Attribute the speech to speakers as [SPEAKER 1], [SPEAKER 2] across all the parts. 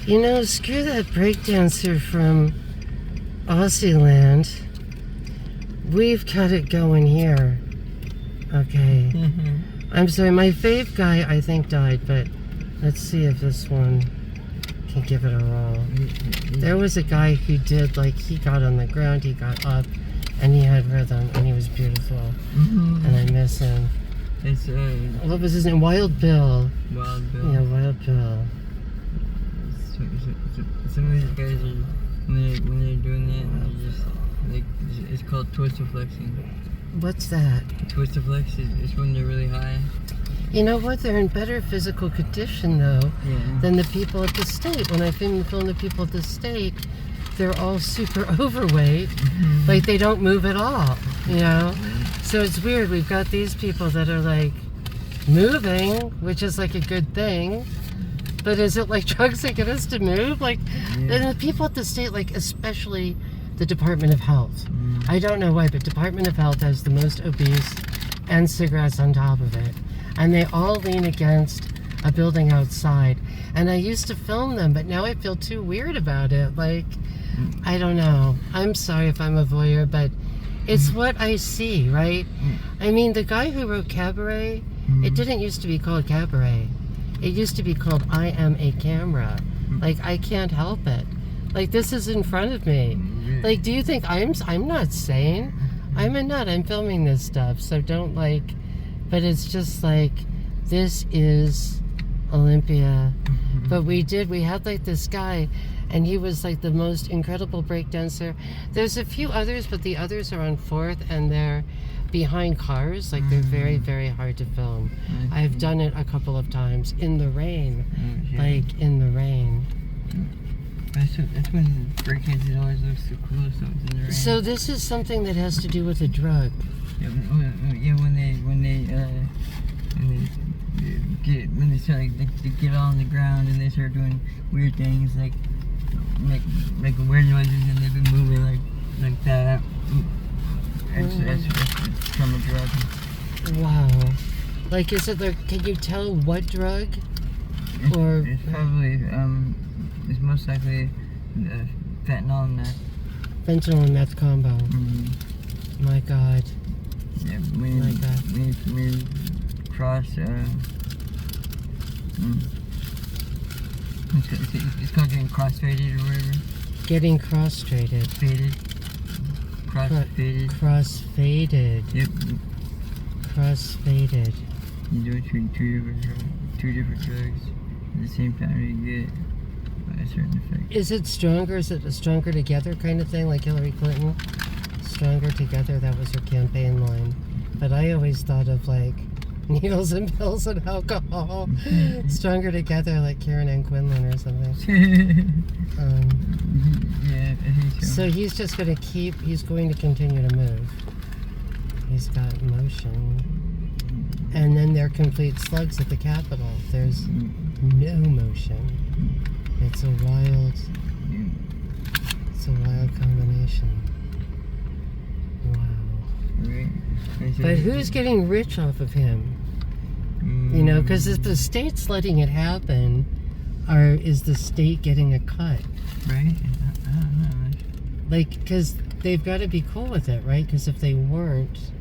[SPEAKER 1] You know, screw that breakdancer from Aussie We've got it going here. Okay. I'm sorry, my fave guy I think died, but let's see if this one can give it a roll. There was a guy who did, like, he got on the ground, he got up, and he had rhythm, and he was beautiful. And I miss him.
[SPEAKER 2] It's
[SPEAKER 1] what was his name? Wild Bill.
[SPEAKER 2] Wild Bill.
[SPEAKER 1] Yeah, Wild Bill.
[SPEAKER 2] Some of these guys are, when they're doing that, they're just, like, it's called twister flexing.
[SPEAKER 1] What's that?
[SPEAKER 2] Twister flex is when they're really high.
[SPEAKER 1] You know what? They're in better physical condition, though, than the people at the state. When I film the people at the state, they're all super overweight. Like, they don't move at all, you know? So it's weird. We've got these people that are, like, moving, which is, like, a good thing. But is it, like, drugs that get us to move? Like, and the people at the state, like, especially the Department of Health. I don't know why, but Department of Health has the most obese and cigarettes on top of it. And they all lean against a building outside. And I used to film them, but now I feel too weird about it. Like, I don't know. I'm sorry if I'm a voyeur, but it's what I see, right? I mean, the guy who wrote Cabaret, it didn't used to be called Cabaret. It used to be called I Am a Camera. Like, I can't help it. Like, this is in front of me. Like, do you think I'm not sane? I'm a nut. I'm filming this stuff, so don't, like... But it's just like, this is Olympia. But we had, like, this guy, and he was, like, the most incredible breakdancer. There's a few others, but the others are on 4th, and they're behind cars. Like, they're very, very hard to film. I've done it a couple of times in the rain. Like, in the rain.
[SPEAKER 2] That's when breakdances always look so cool, so it's in the rain.
[SPEAKER 1] So this is something that has to do with a drug.
[SPEAKER 2] Yeah, when they start, like, they get on the ground and they start doing weird things, like weird noises, and they've been moving like that. It's from a drug.
[SPEAKER 1] Wow. Like, is it like, can you tell what drug? Or
[SPEAKER 2] it's probably it's most likely fentanyl and meth.
[SPEAKER 1] Fentanyl and meth combo. My God.
[SPEAKER 2] Yeah, we cross. It's called getting cross-faded or whatever.
[SPEAKER 1] Getting cross-faded.
[SPEAKER 2] Faded. Cross-faded.
[SPEAKER 1] Cross-faded.
[SPEAKER 2] Yep.
[SPEAKER 1] Cross-faded.
[SPEAKER 2] You do it between two different drugs at the same time you get a certain effect.
[SPEAKER 1] Is it stronger? Is it a stronger together kind of thing, like Hillary Clinton? Stronger together, that was her campaign line. But I always thought of, like, needles and pills and alcohol. Stronger together, like Karen Ann Quinlan or something.
[SPEAKER 2] Yeah, I think so.
[SPEAKER 1] So he's just going to he's going to continue to move. He's got motion. And then they're complete slugs at the Capitol. There's no motion. It's a wild combination. Wow.
[SPEAKER 2] Right.
[SPEAKER 1] But who's getting rich off of him? You know, because if the state's letting it happen, is the state getting a cut?
[SPEAKER 2] Right? I don't know.
[SPEAKER 1] Like, because they've got to be cool with it, right? Because if they weren't,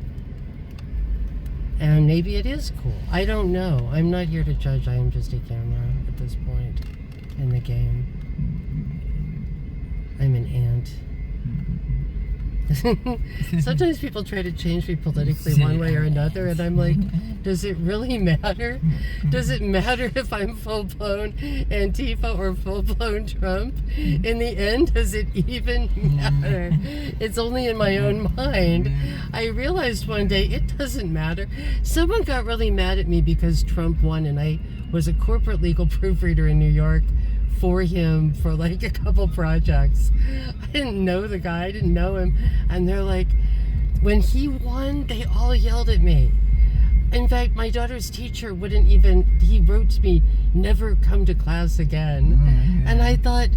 [SPEAKER 1] and maybe it is cool. I don't know. I'm not here to judge. I am just a camera at this point in the game. I'm an ant. Sometimes people try to change me politically one way or another, and I'm like, does it really matter? Does it matter if I'm full-blown Antifa or full-blown Trump? In the end, does it even matter? It's only in my own mind. I realized one day it doesn't matter. Someone got really mad at me because Trump won, and I was a corporate legal proofreader in New York for him for like a couple projects. I didn't know the guy, I didn't know him, and they're like, when he won, they all yelled at me. In fact, my daughter's teacher wouldn't even, he wrote to me, never come to class again. And I thought,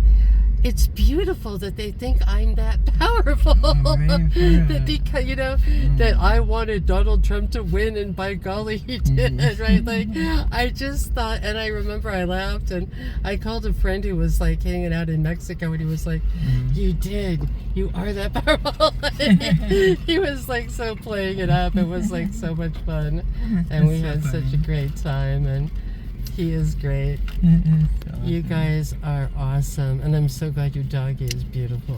[SPEAKER 1] it's beautiful that they think I'm that powerful. That because, you know, that I wanted Donald Trump to win, and by golly, he did, right? Like, I just thought, and I remember I laughed, and I called a friend who was like hanging out in Mexico, and he was like, you did. You are that powerful. He was like so playing it up. It was like so much fun. And we had such a great time, and he is great. You guys are awesome, and I'm so glad your doggy is beautiful.